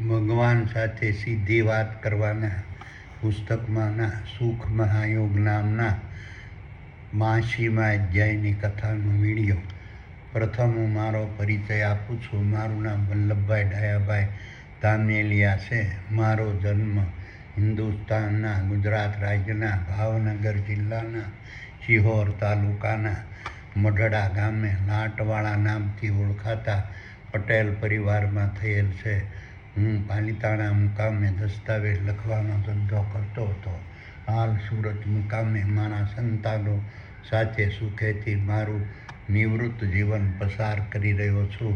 ભગવાન સાથે સીધી વાત કરવાના પુસ્તકમાંના સુખ મહાયોગ નામના 82મા અધ્યાયની કથાનો વિડીયો. પ્રથમ હું મારો પરિચય આપું છું. મારું નામ વલ્લભભાઈ ડાયાભાઈ ધામેલિયા છે. મારો જન્મ હિન્દુસ્તાનના ગુજરાત રાજ્યના ભાવનગર જિલ્લાના સિહોર તાલુકાના મઢડા ગામે લાટવાળા નામથી ઓળખાતા પટેલ પરિવારમાં થયેલ છે. હું પાલિતાણા મુકામે દસ્તાવેજ લખવાનો ધંધો કરતો હતો. હાલ સુરત મુકામે મારા સંતાનો સાથે સુખેથી મારું નિવૃત્ત જીવન પસાર કરી રહ્યો છું.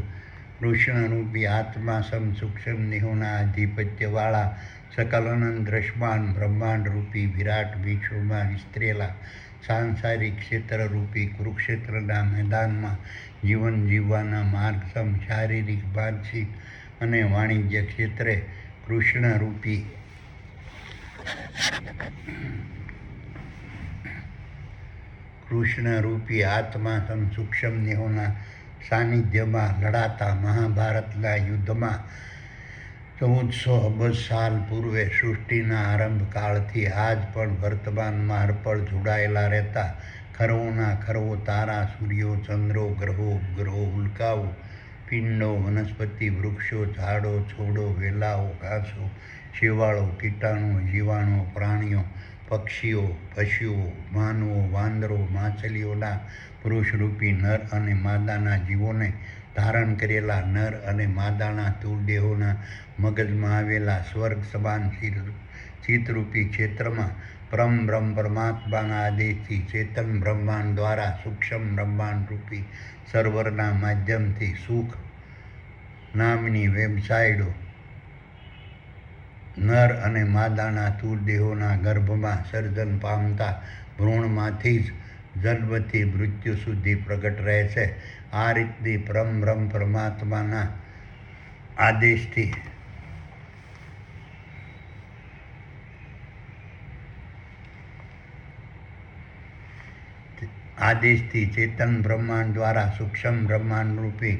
કૃષ્ણરૂપી આત્મા સૂક્ષ્મ દેહોના આધિપત્યવાળા સકલાનંદ દ્રશ્યમાન બ્રહ્માંડરૂપી વિરાટ વિશ્વમાં વિસ્તરેલા સાંસારિક ક્ષેત્રરૂપી કુરુક્ષેત્રના મેદાનમાં જીવન જીવવાના માર્ગ શારીરિક માનસિક અને વાણિજ્ય ક્ષેત્રે કૃષ્ણરૂપી આત્મા સૂક્ષ્મ દેહોના સાનિધ્યમાં લડાતા મહાભારતના યુદ્ધમાં 1400 અબજ સાલ પૂર્વે સૃષ્ટિના આરંભ કાળથી આજ પણ વર્તમાનમાં હરપળ જોડાયેલા રહેતા ખરવોના ખરવો તારા, સૂર્યો, ચંદ્રો, ગ્રહો, ઉપગ્રહો, ઉલ્કાઓ, પિંડો, વનસ્પતિ, વૃક્ષો, ઝાડો, છોડો, વેલાઓ, ઘાસો, શેવાળો, કીટાણુઓ, જીવાણુઓ, પ્રાણીઓ, પક્ષીઓ, પશુઓ, માનવો, વાંદરો, માછલીઓના પુરુષરૂપી નર અને માદાના જીવોને ધારણ કરેલા નર અને માદાના સ્થૂળ દેહોના મગજમાં આવેલા સ્વર્ગ સમાન ચિત્તરૂપી ક્ષેત્રમાં પરમ પરમાત્માના આદેશથી ચેતન બ્રહ્માંડ દ્વારા સૂક્ષ્મ બ્રહ્માંડ રૂપી સર્વરના માધ્યમથી સુખ નામની વેબસાઇટો નર અને માદાના સ્થૂળ દેહોના ગર્ભમાં સર્જન પામતા ભ્રૂણમાંથી જ જન્મથી મૃત્યુ સુધી પ્રગટ રહે છે. આ રીતની પરમ પરમાત્માના આદેશથી ચેતન બ્રહ્માંડ દ્વારા સૂક્ષ્મ બ્રહ્માંડરૂપી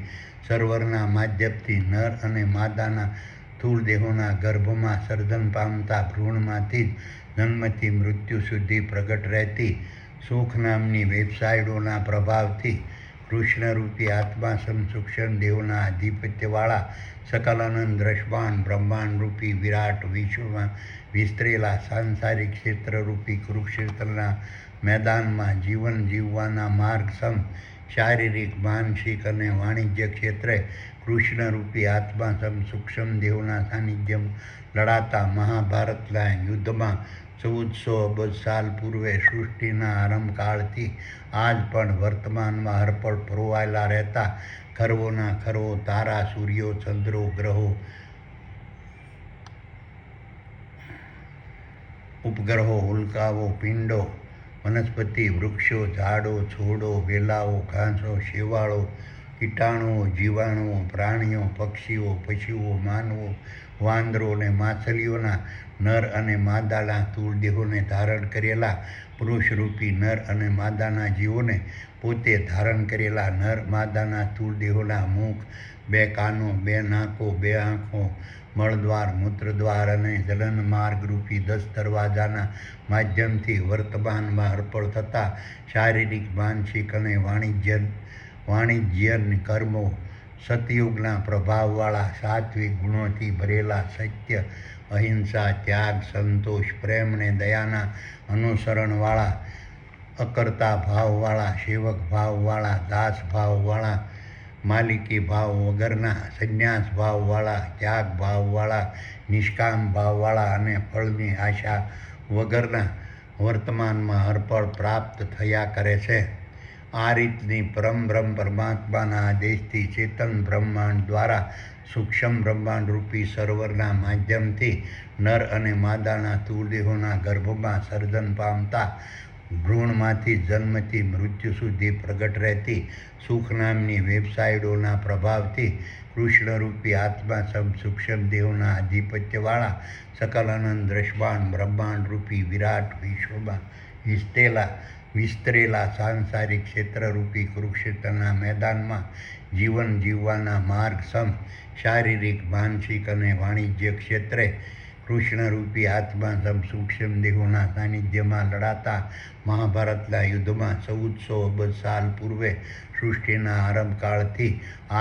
સર્વરના માધ્યમથી નર અને માદાના સ્થૂળ દેહોના ગર્ભમાં સર્જન પામતા ભ્રૂણમાંથી જ જન્મથી મૃત્યુ સુધી પ્રગટ રહેતી સુખ નામની વેબસાઇટોના પ્રભાવથી કૃષ્ણરૂપી આત્મા સૂક્ષ્મ દેહોના આધિપત્યવાળા સકલાનંદ દ્રશ્યમાન બ્રહ્માંડરૂપી વિરાટ વિશ્વમાં વિસ્તરેલા સાંસારિક ક્ષેત્રરૂપી કુરુક્ષેત્રના મેદાનમાં જીવન જીવવાના માર્ગ શારીરિક માનસિક અને વાણિજ્ય ક્ષેત્રે કૃષ્ણરૂપી આત્મા સૂક્ષ્મ દેહોના સાનિધ્યમાં લડાતા મહાભારતના યુદ્ધમાં 1400 અબજ સાલ પૂર્વે સૃષ્ટિના આરંભ કાળથી આજ પણ વર્તમાનમાં હરપળ પરોવાયેલા રહેતા ખરવોના ખરવો તારા, સૂર્યો, ચંદ્રો, ગ્રહો, ઉપગ્રહો, ઉલ્કાઓ, પિંડો, વનસ્પતિ, વૃક્ષો, ઝાડો, છોડો, વેલાઓ, ઘાસો, શેવાળો, કીટાણુઓ, જીવાણુઓ, પ્રાણીઓ, પક્ષીઓ, પશુઓ, માનવો, વાંદરો અને માછલીઓના નર અને માદાના સ્થૂળ દેહોને ધારણ કરેલા પુરુષરૂપી નર અને માદાના જીવોને પોતે ધારણ કરેલા નર માદાના સ્થૂળ દેહોના મુખ, 2 કાનો, 2 નાકો, 2 આંખો, મળદ્વાર, મૂત્રદ્વાર અને જલન માર્ગરૂપી 10 દરવાજાના માધ્યમથી વર્તમાનમાં હરપળ થતા શારીરિક માનસિક અને વાણિજ્ય કર્મો સતયુગના પ્રભાવવાળા સાત્વિક ગુણોથી ભરેલા સત્ય, અહિંસા, ત્યાગ, સંતોષ, પ્રેમ અને દયાના અનુસરણવાળા અકર્તા ભાવવાળા, સેવક ભાવવાળા, દાસ ભાવવાળા, માલિકી ભાવ વગરના, સંન્યાસ ભાવવાળા, ત્યાગ ભાવવાળા, નિષ્કામ ભાવવાળા અને ફળની આશા વગરના વર્તમાનમાં હરપળ પ્રાપ્ત થયા કરે છે. આ રીતની પરમ પરમાત્માના આદેશથી ચેતન બ્રહ્માંડ દ્વારા સૂક્ષ્મ બ્રહ્માંડરૂપી સર્વરના માધ્યમથી નર અને માદાના સ્થૂળ દેહોના ગર્ભમાં સર્જન પામતા ભ્રૂણમાંથી જન્મથી મૃત્યુ સુધી પ્રગટ રહેતી સુખ નામની વેબસાઇટોના પ્રભાવથી કૃષ્ણરૂપી આત્મા સૂક્ષ્મ દેહોના આધિપત્યવાળા સકલાનંદ દ્રશ્યમાન બ્રહ્માંડરૂપી વિરાટ વિશ્વમાં વિસ્તરેલા સાંસારિક ક્ષેત્રરૂપી કુરુક્ષેત્રના મેદાનમાં જીવન જીવવાના માર્ગ સમ શારીરિક, માનસિક અને વાણિજ્ય ક્ષેત્રે કૃષ્ણરૂપી આત્મા સમ સૂક્ષ્મ દેહોના સાનિધ્યમાં લડાતા મહાભારતના યુદ્ધમાં 1400 અબજ સાલ પૂર્વે સૃષ્ટિના આરંભકાળથી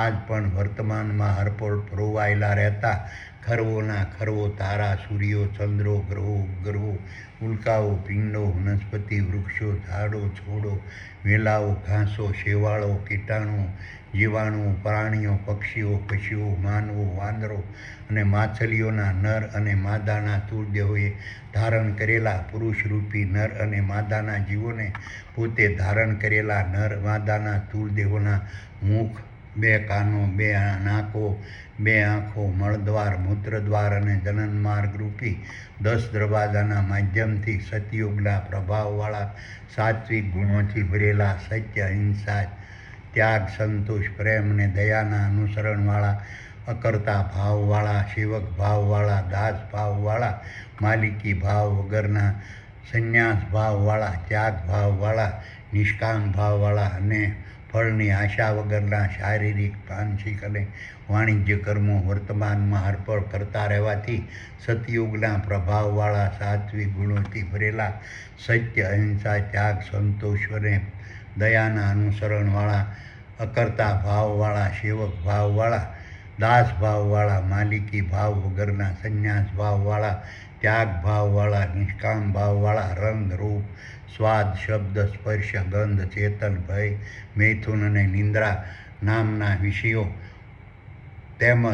આજ પણ વર્તમાનમાં હરપળ પરોવાયેલા રહેતા ખરવોના ખરવો તારા, સૂર્યો, ચંદ્રો, ગ્રહો, ઉપગ્રહો, ઉલ્કાઓ, પિંડો, વનસ્પતિ, વૃક્ષો, ઝાડો, છોડો, વેલાઓ, ઘાસો, શેવાળો, કીટાણુઓ, જીવાણુઓ, પ્રાણીઓ, પક્ષીઓ, પશુઓ, માનવો, વાંદરો અને માછલીઓના નર અને માદાના તુર્દેહોએ ધારણ કરેલા પુરુષરૂપી નર અને માદાના જીવોને પોતે ધારણ કરેલા નર માદાના તુર્દેહોના મુખ, 2 કાનો, 2 નાકો, 2 આંખો, મળદ્વાર, મૂત્રદ્વાર અને જનનમાર્ગરૂપી 10 દરવાજાના માધ્યમથી સતયુગના પ્રભાવવાળા સાત્વિક ગુણોથી ભરેલા સત્ય, અહિંસા, ત્યાગ, સંતોષ, પ્રેમ અને દયાના અનુસરણવાળા, અકર્તા ભાવવાળા, સેવક ભાવવાળા, દાસ ભાવવાળા, માલિકી ભાવ વગરના, સંન્યાસ ભાવવાળા, ત્યાગ ભાવવાળા, નિષ્કામ ભાવવાળા અને ફળની આશા વગરના શારીરિક, માનસિક અને વાણિજ્ય કર્મો વર્તમાનમાં હરપળ કરતા રહેવાથી સતયુગના પ્રભાવવાળા સાત્વિક ગુણોથી ભરેલા સત્ય, અહિંસા, ત્યાગ, સંતોષ અને દયાના અનુસરણવાળા, અકર્તા ભાવવાળા, સેવક ભાવવાળા, દાસ ભાવવાળા, માલિકી ભાવ વગરના, સંન્યાસ ભાવવાળા, ત્યાગ ભાવવાળા, નિષ્કામ ભાવવાળા, રંગ, રૂપ, સ્વાદ, શબ્દ, સ્પર્શ, ગંધ, ચેતન, ભય, મૈથુન અને નિંદ્રા નામના વિષયો તેમજ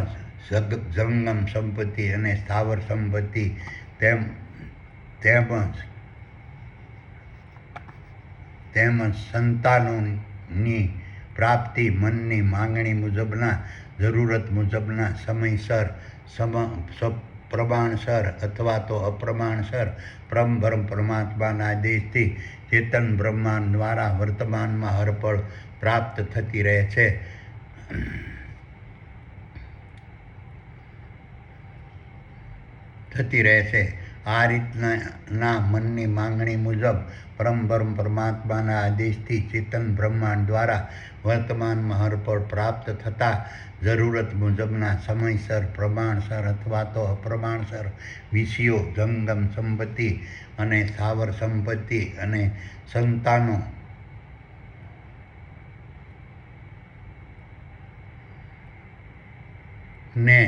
જંગમ સંપત્તિ અને સ્થાવર સંપત્તિ તેમજ સંતાનોની પ્રાપ્તિ મનની માંગણી મુજબના, જરૂરત મુજબના, સમયસર, પ્રમાણસર અથવા તો અપ્રમાણસર પરમબ્રહ્મ પરમાત્માના આદેશથી ચેતન બ્રહ્માંડ દ્વારા વર્તમાનમાં હરપળ પ્રાપ્ત થતી રહે છે. આ રીતના મનની માંગણી મુજબ પરમબ્રહ્મ પરમાત્માના આદેશથી ચેતન બ્રહ્માંડ દ્વારા વર્તમાનમાં હરપળ પ્રાપ્ત થતા જરૂરત મુજબના, સમયસર, પ્રમાણસર અથવા તો અપ્રમાણસર વિષયો, જંગમ સંપત્તિ અને સ્થાવર સંપત્તિ અને સંતાનો ને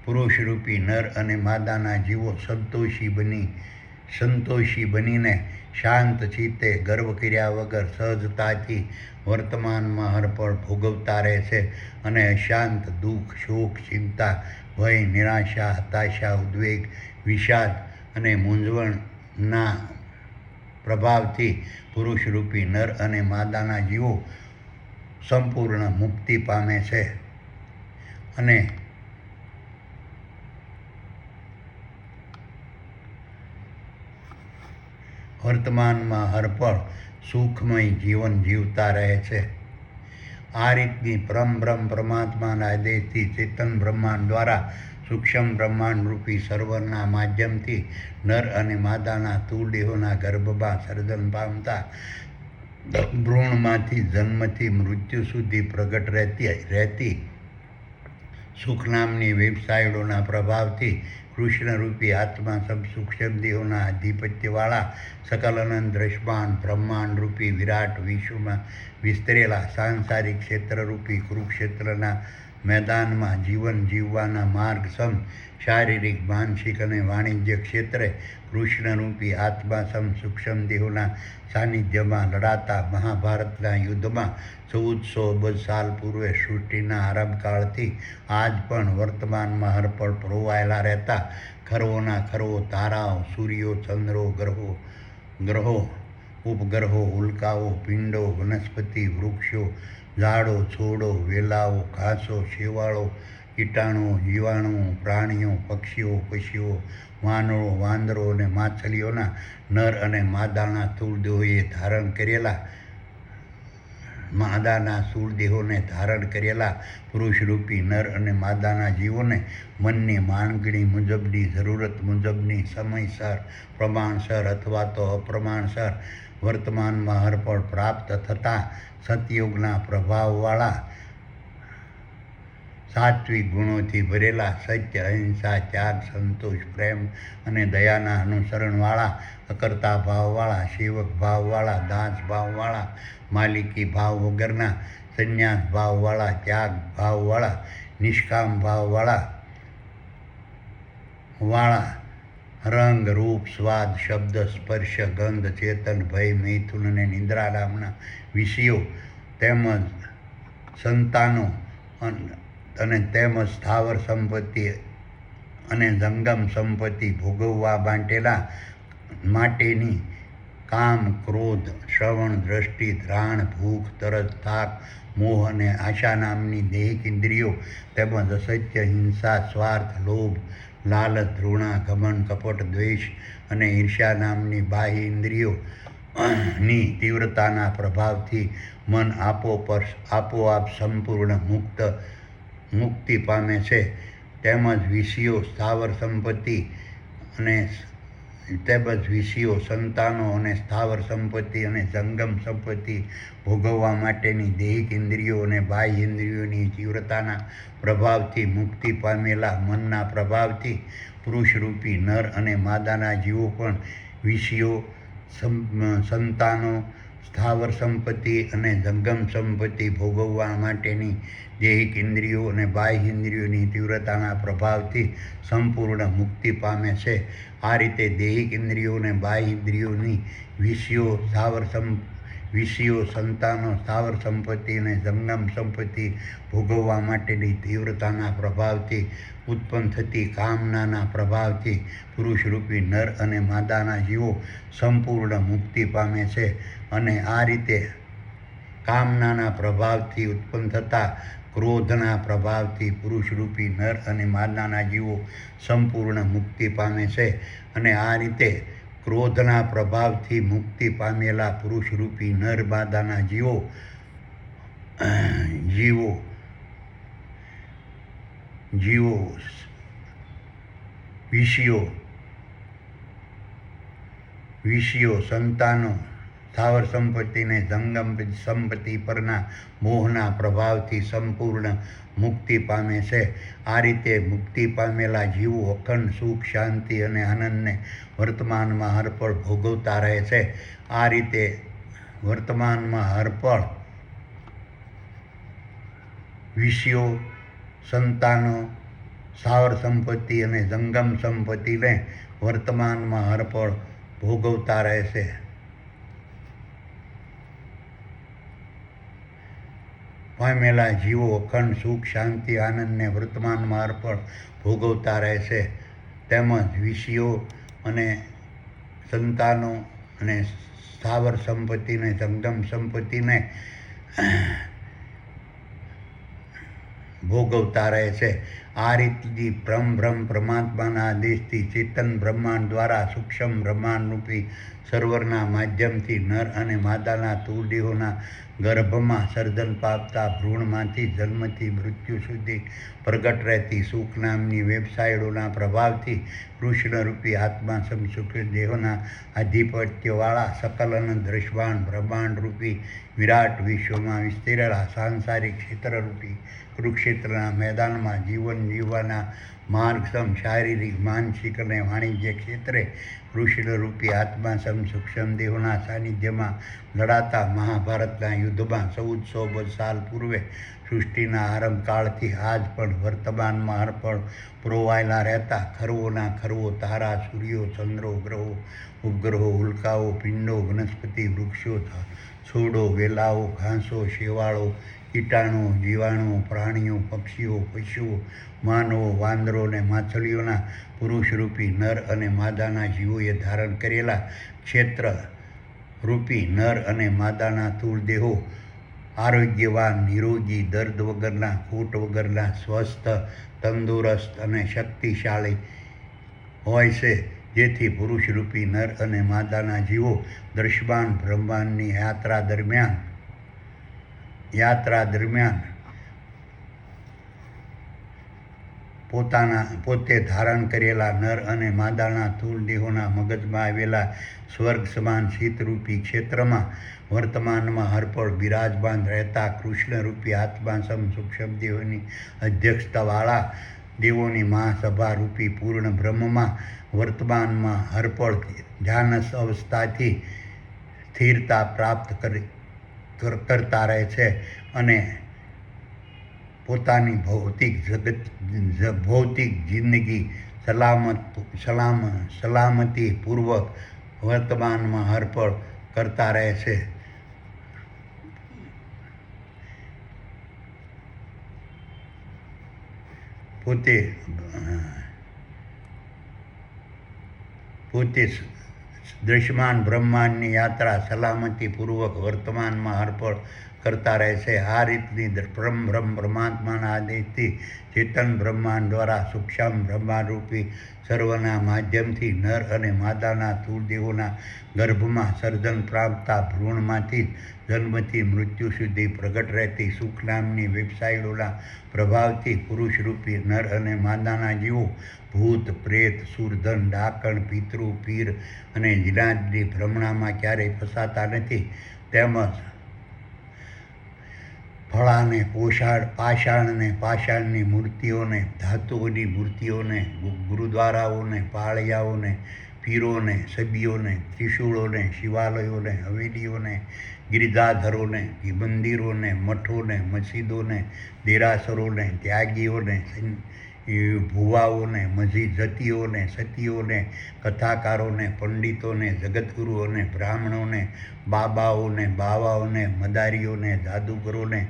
પુરુષરૂપી નર અને માદાના જીવો સંતોષી બનીને શાંત ચિત્તે ગર્વ કર્યા વગર સહજતાથી વર્તમાનમાં હરપળ ભોગવતા રહે છે અને અશાંત, દુઃખ, શોક, ચિંતા, ભય, નિરાશા, હતાશા, ઉદ્વેગ, વિષાદ અને મૂંઝવણના પ્રભાવથી પુરુષરૂપી નર અને માદાના જીવો સંપૂર્ણ મુક્તિ પામે છે અને વર્તમાનમાં હરપળ સુખમય જીવન જીવતા રહે છે. આ રીતની પરમબ્રહ્મ પરમાત્માના આદેશથી ચેતન બ્રહ્માંડ દ્વારા સૂક્ષ્મ બ્રહ્માંડરૂપી સર્વરના માધ્યમથી નર અને માદાના તુર્દેહોના ગર્ભમાં સર્જન પામતા ભ્રૂણમાંથી જન્મથી મૃત્યુ સુધી પ્રગટ રહેતી સુખ નામની વેબસાઇટોના પ્રભાવથી કૃષ્ણરૂપી આત્મા સૂક્ષ્મ દેહોના આધિપત્યવાળા સકલ અનંત દ્રષ્ટાંત બ્રહ્માંડરૂપી વિરાટ વિશ્વમાં વિસ્તરેલા સાંસારિક ક્ષેત્રરૂપી કુરુક્ષેત્રના મેદાનમાં જીવન જીવવાના માર્ગ સમ શારીરિક, માનસિક અને વાણિજ્ય ક્ષેત્રે કૃષ્ણરૂપી આત્મા સમ સૂક્ષ્મ દેહોના સાનિધ્યમાં લડાતા મહાભારતના યુદ્ધમાં 1400 અબજ સાલ પૂર્વે સૃષ્ટિના આરંભકાળથી આજ પણ વર્તમાનમાં હરપળ પરોવાયેલા રહેતા ખરવોના ખરવો તારાઓ, સૂર્યો, ચંદ્રો, ગ્રહો, ઉપગ્રહો, ઉલ્કાઓ, પિંડો, વનસ્પતિ, વૃક્ષો, ઝાડો, છોડો, વેલાઓ, ઘાસો, શેવાળો, કીટાણુઓ, જીવાણુઓ, પ્રાણીઓ, પક્ષીઓ, પશુઓ, માનવો, વાંદરો અને માછલીઓના નર અને માદાના તુર્દેહોએ ધારણ કરેલા પુરુષરૂપી નર અને માદાના જીવોને મનની માંગણી મુજબની, જરૂરત મુજબની, સમયસર, પ્રમાણસર અથવા તો અપ્રમાણસર વર્તમાનમાં હરપળ પ્રાપ્ત થતા સતયુગના પ્રભાવવાળા સાત્વિક ગુણોથી ભરેલા, સત્ય, અહિંસા, ત્યાગ, સંતોષ, પ્રેમ અને દયાના અનુસરણવાળા, અકર્તા ભાવવાળા, સેવક ભાવવાળા, દાસ ભાવવાળા, માલિકી ભાવ વગરના, સંન્યાસ ભાવવાળા, ત્યાગ ભાવવાળા, નિષ્કામ ભાવવાળા, રંગ, રૂપ, સ્વાદ, શબ્દ, સ્પર્શ, ગંધ, ચેતન, ભય, મૈથુન અને નિદ્રા નામના વિષયો તેમજ સંતાનો અને તેમજ સ્થાવર સંપત્તિ અને જંગમ સંપત્તિ ભોગવવા માટેની કામ, ક્રોધ, શ્રવણ, દ્રષ્ટિ, ઘ્રાણ, ભૂખ, તરસ, થાક, મોહ અને આશા નામની દૈહિક ઇન્દ્રિયો તેમજ અસત્ય, હિંસા, સ્વાર્થ, લોભ, લાલચ, ધૃણા, ઘમંડ, કપટ, દ્વેષ અને ઈર્ષ્યા નામની બાહ્ય ઇન્દ્રિયો ની તીવ્રતાના પ્રભાવથી મન આપોઆપ સંપૂર્ણ મુક્તિ પામે છે. તેમજ વિષયો, સ્થાવર સંપત્તિ અને સંતાનો અને સ્થાવર સંપત્તિ અને જંગમ સંપત્તિ ભોગવવા માટેની દૈહિક ઇન્દ્રિયો અને બાહ્ય ઇન્દ્રિયોની તીવ્રતાના પ્રભાવથી મુક્તિ પામેલા મનના પ્રભાવથી પુરુષરૂપી નર અને માદાના જીવો પણ વિષયો, સંતાનો, સ્થાવર સંપત્તિ અને જંગમ સંપત્તિ ભોગવવા માટેની દૈહિક ઇન્દ્રિયો અને બાહ્ય ઇન્દ્રિયોની તીવ્રતાના પ્રભાવથી સંપૂર્ણ મુક્તિ પામે છે. આ રીતે દૈહિક ઇન્દ્રિયો અને બાહ્ય ઇન્દ્રિયોની વિષયો, સંતાનો, સ્થાવર સંપત્તિ અને જંગમ સંપત્તિ ભોગવવા માટેની તીવ્રતાના પ્રભાવથી ઉત્પન્ન થતી કામનાના પ્રભાવથી પુરુષરૂપી નર અને માદાના જીવો સંપૂર્ણ મુક્તિ પામે છે. અને આ રીતે કામનાના પ્રભાવથી ઉત્પન્ન થતા ક્રોધના પ્રભાવથી પુરુષરૂપી નર અને માદાના જીવો સંપૂર્ણ મુક્તિ પામે છે. અને આ રીતે ક્રોધના પ્રભાવથી મુક્તિ પામેલા પુરુષરૂપી નર માદાના જીવો વિષયો, સંતાનો, સ્થાવર સંપત્તિ અને જંગમ સંપત્તિ પરના મોહના પ્રભાવથી સંપૂર્ણ મુક્તિ પામે છે. આ રીતે મુક્તિ પામેલા જીવો અખંડ સુખ, શાંતિ અને આનંદને વર્તમાનમાં હરપળ ભોગવતા રહે છે. આ રીતે વર્તમાનમાં હરપળ વિષયો, સંતાનો, સ્થાવર સંપત્તિ અને જંગમ સંપત્તિને વર્તમાનમાં હરપળ ભોગવતા રહે છે. પામેલા જીવો અખંડ સુખ, શાંતિ, આનંદને વર્તમાનમાં હરપળ ભોગવતા રહે છે. તેમજ વિષયો અને સંતાનો અને સ્થાવર સંપત્તિ અને જંગમ સંપત્તિને ભોગવતા રહે છે. આ રીતથી બ્રહ્મ પરમાત્માના આદેશથી ચેતન બ્રહ્માંડ દ્વારા સૂક્ષ્મ બ્રહ્માંડરૂપી સર્વરના માધ્યમથી નર અને માદાના તુર્દેહોના ગર્ભમાં સર્જન પામતા ભ્રૂણમાંથી જન્મથી મૃત્યુ સુધી પ્રગટ રહેતી સુખ નામની વેબસાઇટોના પ્રભાવથી કૃષ્ણરૂપી આત્મા સમસુખ દેહોના આધિપત્યવાળા સકલ અનંત દ્રશ્યમાન બ્રહ્માંડરૂપી વિરાટ વિશ્વમાં વિસ્તરેલા સાંસારિક ક્ષેત્રરૂપી કુરુક્ષેત્રના મેદાનમાં જીવન જીવવાના માર્ગસમ શારીરિક, માનસિક અને વાણિજ્ય ક્ષેત્રે કૃષ્ણરૂપી આત્મા સૂક્ષ્મ દેહોના સાનિધ્યમાં લડાતા મહાભારતના યુદ્ધમાં 1400 સાલ પૂર્વે સૃષ્ટિના આરંભકાળથી આજ પણ વર્તમાનમાં હરપળ પુરોવાયેલા રહેતા ખરવોના ખરવો તારા, સૂર્યો, ચંદ્રો, ગ્રહો, ઉપગ્રહો, ઉલ્કાઓ, પિંડો, વનસ્પતિ, વૃક્ષો, છોડો, વેલાઓ, ઘાસો, શેવાળો, કીટાણુઓ, જીવાણુઓ, પ્રાણીઓ, પક્ષીઓ, પશુઓ, માનવો, વાંદરો અને માછલીઓના પુરુષરૂપી નર અને માદાના જીવોએ ધારણ કરેલા ક્ષેત્રરૂપી નર અને માદાના તુર્દેહો આરોગ્યવાન, નિરોગી, દર્દ વગરના, ખોટ વગરના, સ્વસ્થ, તંદુરસ્ત અને શક્તિશાળી હોય છે. જેથી પુરુષરૂપી નર અને માદાના જીવો દ્રશ્યમાન બ્રહ્માંડની યાત્રા દરમિયાન પોતે ધારણ કરેલા નર અને માદાના સ્થૂળ દેહોના મગજમાં આવેલા સ્વર્ગ સમાન શીતરૂપી ક્ષેત્રમાં વર્તમાનમાં હરપળ બિરાજમાન રહેતા કૃષ્ણરૂપી આત્મા સૂક્ષ્મ દેહોની અધ્યક્ષતાવાળા દેવોની મહાસભા રૂપી પૂર્ણ બ્રહ્મમાં વર્તમાનમાં હરપળ ધ્યાનસ્થ અવસ્થાથી સ્થિરતા પ્રાપ્ત કરતા રહે છે અને પોતાની ભૌતિક જિંદગી સલામતીપૂર્વક વર્તમાનમાં હરપળ કરતા રહે છે. પોતે દૃશ્યમાન બ્રહ્માંડની યાત્રા સલામતીપૂર્વક વર્તમાનમાં હરપળ કરતા રહે છે. આ રીતની પરમાત્માના આદેશથી ચેતન બ્રહ્માંડ દ્વારા સૂક્ષ્મ બ્રહ્માંડરૂપી સર્વના માધ્યમથી નર અને માદાના સ્થૂળ દેહોના ગર્ભમાં સર્જન પામતા ભ્રૂણમાંથી જન્મથી મૃત્યુ સુધી પ્રગટ રહેતી સુખ નામની વેબસાઇટોના પ્રભાવથી પુરુષરૂપી નર અને માદાના જીવો ભૂત પ્રેત સુરધન ડાકણ પિતૃ પીર અને જીનાદની ભ્રમણામાં ક્યારેય ફસાતા નથી. તેમજ ફળાને પાષાણની મૂર્તિઓને ધાતુઓની મૂર્તિઓને ગુરુદ્વારાઓને પાળિયાઓને પીરોને સબીઓને ત્રિશૂળોને શિવાલયોને હવેલીઓને ગિરજાધરોને મંદિરોને મઠોને મસ્જિદોને દેરાસરોને ત્યાગીઓને ભુવાઓને મસ્જિદીઓને સતીઓને કથાકારોને પંડિતોને જગતગુરુઓને બ્રાહ્મણોને બાબાઓને બાવાઓને મદારીઓને જાદુગરોને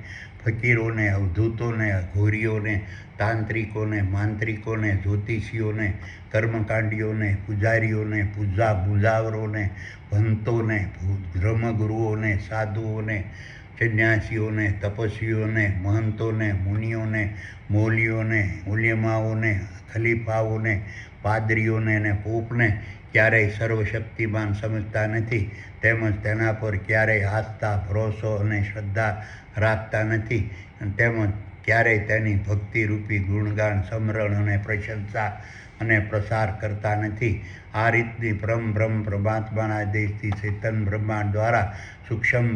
ફકીરોને અવધૂતોને અઘોરીઓને તાંત્રિકોને માંત્રિકોને જ્યોતિષીઓને કર્મકાંડીઓને પૂજારીઓને બુજાવરોને ભંતોને ધર્મગુરુઓને સાધુઓને સંન્યાસીઓને તપસ્વીઓને મહંતોને મુનિઓને મૌલીઓને ઉલેમાઓને ખલીફાઓને પાદરીઓને અને પોપને ક્યારેય સર્વશક્તિમાન સમજતા નથી. તેમજ તેના પર ક્યારેય આસ્થા ભરોસો અને શ્રદ્ધા રાખતા નથી. તેમજ ક્યારેય તેની ભક્તિરૂપી ગુણગાન સમરણ અને પ્રશંસા અને પ્રસાર કરતા નથી. આ રીતની બ્રહ્મ પરમાત્માના આદેશથી ચેતન બ્રહ્માંડ દ્વારા સૂક્ષ્મ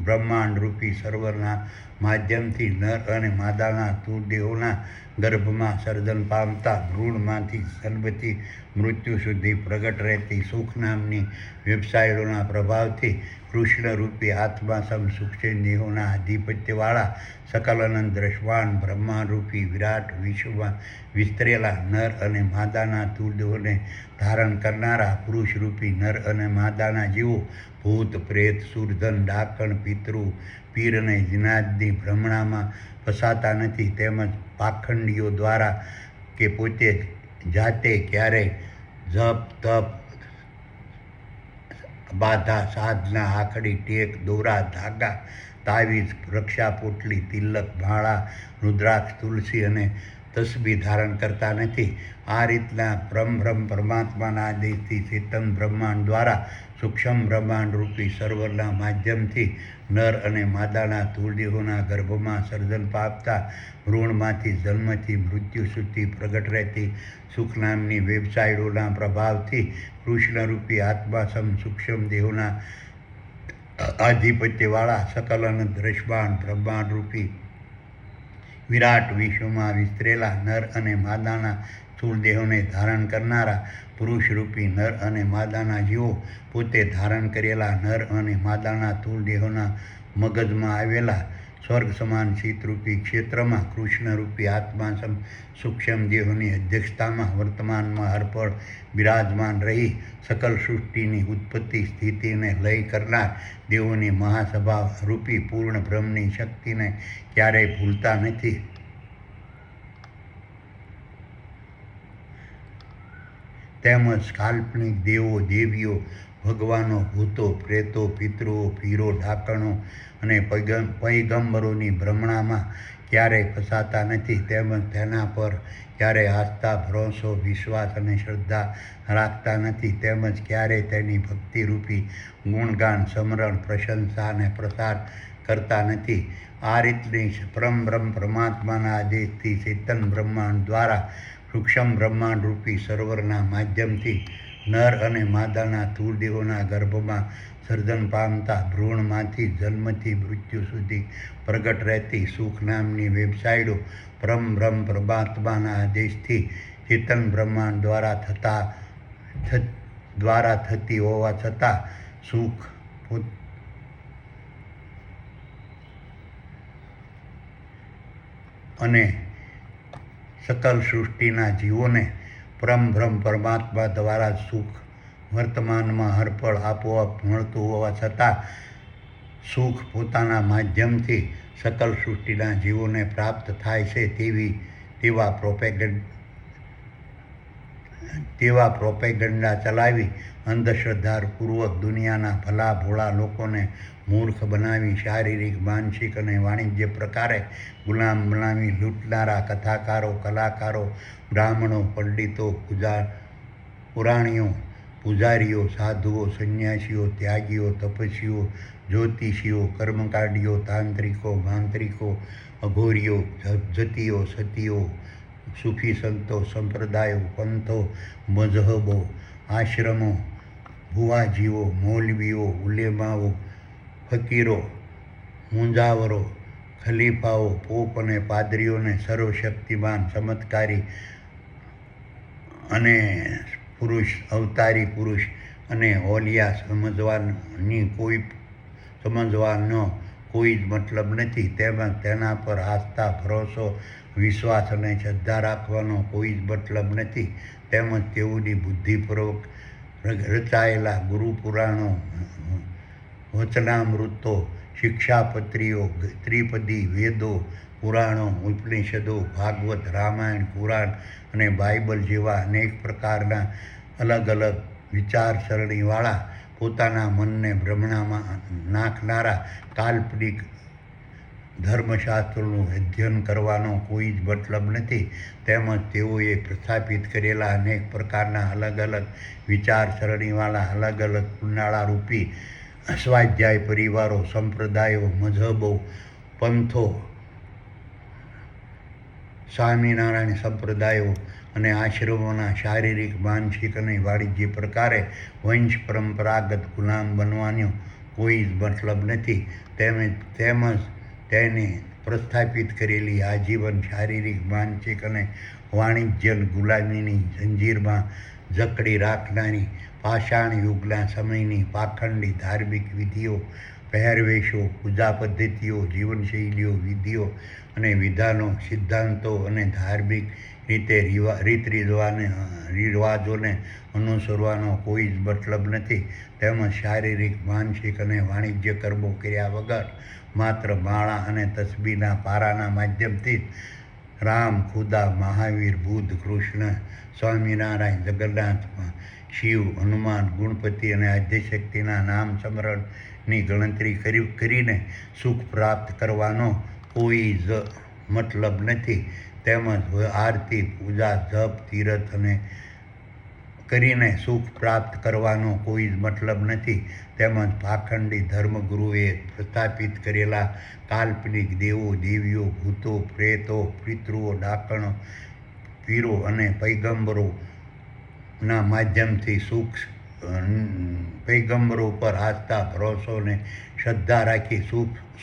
બ્રહ્માંડરૂપી સર્વના માધ્યમથી નર અને માદાના સ્થૂળ દેહોના ગર્ભમાં સર્જન પામતા ભ્રૂણમાંથી જન્મથી મૃત્યુ સુધી પ્રગટ રહેતી સુખ નામની વેબસાઇટોના પ્રભાવથી કૃષ્ણરૂપી આત્મા સૂક્ષ્મ દેહોના આધિપત્યવાળા સકલ અનંત દ્રશ્યમાન બ્રહ્માંડરૂપી વિરાટ વિશ્વમાં વિસ્તરેલા નર અને માદાના સ્થૂળ દેહોને ધારણ કરનારા પુરુષરૂપી નર અને માદાના જીવો ભૂત પ્રેત સુરધન ડાકણ પિતૃ પીર અને જીનાદની ભ્રમણામાં ફસાતા નથી. તેમજ પાખંડીઓ દ્વારા કે પોતે જાતે ક્યારેય જપ તપ બાધા સાધના આખડી ટેક દોરા ધાગા તાવીજ રક્ષા પોટલી તિલક માળા રુદ્રાક્ષ તુલસી અને તસબી ધારણ કરતા નથી. આ રીતના પરમાત્માના આદેશથી ચેતન બ્રહ્માંડ દ્વારા સૂક્ષ્મ બ્રહ્માંડરૂપી સર્વના માધ્યમથી નર અને માદાના સ્થૂળ દેહોના ગર્ભમાં સર્જન પામતા ભ્રૂણમાંથી જન્મથી મૃત્યુ સુધી પ્રગટ રહેતી સુખ નામની વેબસાઇટોના પ્રભાવથી કૃષ્ણરૂપી આત્મા સૂક્ષ્મ દેહોના આધિપત્યવાળા સકલ અનંત દ્રશ્યમાન બ્રહ્માંડરૂપી વિરાટ વિશ્વમાં વિસ્તરેલા નર અને માદાના સ્થૂળ દેહોને ધારણ કરનારા પુરુષરૂપી નર અને માદાના જીવો પોતે ધારણ કરેલા નર અને માદાના સ્થૂળ દેહોના મગજમાં આવેલા સ્વર્ગ સમાન શીતરૂપી ક્ષેત્રમાં કૃષ્ણરૂપી આત્મા સૂક્ષ્મ દેહોની અધ્યક્ષતામાં વર્તમાનમાં હરપળ બિરાજમાન રહી સકલ સૃષ્ટિની ઉત્પત્તિ સ્થિતિને લય કરનાર દેવોની મહાસભા રૂપી પૂર્ણ બ્રહ્મની શક્તિને ક્યારેય ભૂલતા નથી. તેમજ કાલ્પનિક દેવો દેવીઓ ભગવાનો ભૂતો પ્રેતો પિતૃઓ પીરો ઢાકણો અને પૈગંબરોની ભ્રમણામાં ક્યારેય ફસાતા નથી. તેમજ તેના પર ક્યારેય આસ્થા ભરોસો વિશ્વાસ અને શ્રદ્ધા રાખતા નથી. તેમજ ક્યારેય તેની ભક્તિરૂપી ગુણગાન સમરણ પ્રશંસા અને પ્રસાર કરતા નથી. આ રીતની પરમ પરમાત્માના આદેશથી ચેતન બ્રહ્માંડ દ્વારા સૂક્ષ્મ બ્રહ્માંડ રૂપી સર્વરના માધ્યમથી નર અને માદાના તૂળદેહોના ગર્ભમાં સર્જન પામતા ભ્રૂણમાંથી જન્મથી મૃત્યુ સુધી પ્રગટ રહેતી સુખ નામની વેબસાઇટો પરમ પરમાત્માના આદેશથી ચેતન બ્રહ્માંડ દ્વારા થતી હોવા છતાં સુખ અને સકલ સૃષ્ટિના જીવોને પરમ પરમાત્મા દ્વારા સુખ વર્તમાનમાં હરપળ આપોઆપ મળતું હોવા છતાં સુખ પોતાના માધ્યમથી સકલ સૃષ્ટિના જીવોને પ્રાપ્ત થાય છે તેવા પ્રોપેગન્ડા ચલાવી અંધશ્રદ્ધાપૂર્વક દુનિયાના ભલા ભોળા લોકોને મૂર્ખ બનાવી શારીરિક માનસિક અને વાણિજ્ય પ્રકારે ગુલામ બનાવી લૂંટનારા કથાકારો કલાકારો બ્રાહ્મણો પંડિતો પુરાણીઓ પૂજારીઓ સાધુઓ સંન્યાસીઓ ત્યાગીઓ તપસ્વીઓ જ્યોતિષીઓ કર્મકાંડીઓ તાંત્રિકો માંત્રિકો અઘોરીઓ જતીઓ સતીઓ સૂફી સંતો સંપ્રદાયો પંથો મઝહબો આશ્રમો ભુવાજીઓ મૌલવીઓ ઉલેમાઓ ફકીરો મુંજાવરો ખલીફાઓ પોપ અને પાદરીઓને સર્વશક્તિમાન ચમત્કારી અને અવતારી પુરુષ અને ઓલિયા સમજવાનો કોઈ જ મતલબ નથી. તેમજ તેના પર આસ્થા ભરોસો વિશ્વાસ અને શ્રદ્ધા રાખવાનો કોઈ જ મતલબ નથી. તેમજ તેઓની બુદ્ધિપૂર્વક રચાયેલા ગુરુ પુરાણો વચનામૃતો શિક્ષાપત્રીઓ ત્રિપદી વેદો પુરાણો ઉપનિષદો ભાગવત રામાયણ પુરાણ અને બાઇબલ જેવા અનેક પ્રકારના અલગ વિચારસરણીવાળા પોતાના મનને ભ્રમણામાં નાખનારા કાલ્પનિક ધર્મશાસ્ત્રોનું અધ્યયન કરવાનો કોઈ જ મતલબ નથી. તેમજ તેઓએ પ્રસ્થાપિત કરેલા અનેક પ્રકારના અલગ વિચારસરણીવાળા અલગ કુંડાળારૂપી સ્વાધ્યાય પરિવારો સંપ્રદાયો મઝહબો પંથો સ્વામિનારાયણ સંપ્રદાયો અને આશ્રમોના શારીરિક માનસિક અને વાણિજ્ય પ્રકારે વંશ પરંપરાગત ગુલામ બનવાનો કોઈ જ મતલબ નથી. તેમજ તેને પ્રસ્થાપિત કરેલી આજીવન શારીરિક માનસિક અને વાણિજ્ય ગુલામીની જંજીરમાં જકડી રાખનારી પાષાણ યુગના સમયની પાખંડી ધાર્મિક વિધિઓ પહેરવેશો પૂજા પદ્ધતિઓ જીવનશૈલીઓ વિધિઓ અને વિધાનો સિદ્ધાંતો અને ધાર્મિક રીત રિવાજોને અનુસરવાનો કોઈ જ મતલબ નથી. તેમજ શારીરિક માનસિક અને વાણિજ્ય કર્મો કર્યા વગર માત્ર માળા અને તસબીહના પારાના માધ્યમથી રામ ખુદા મહાવીર બુદ્ધ કૃષ્ણ સ્વામિનારાયણ જગન્નાથ શિવ હનુમાન ગણપતિ અને આદ્યશક્તિના નામ સ્મરણની ગણતરી કરીને સુખ પ્રાપ્ત કરવાનો કોઈ જ મતલબ નથી. તેમજ આરતી પૂજા જપ તીર્થ અને કરીને સુખ પ્રાપ્ત કરવાનો કોઈ જ મતલબ નથી. તેમજ પાખંડી ધર્મગુરુએ પ્રસ્થાપિત કરેલા કાલ્પનિક દેવો દેવીઓ ભૂતો પ્રેતો પિતૃઓ ડાકણો પીરો અને પૈગંબરોના માધ્યમથી પૈગંબરો પર આસ્થા ભરોસો અને શ્રદ્ધા રાખી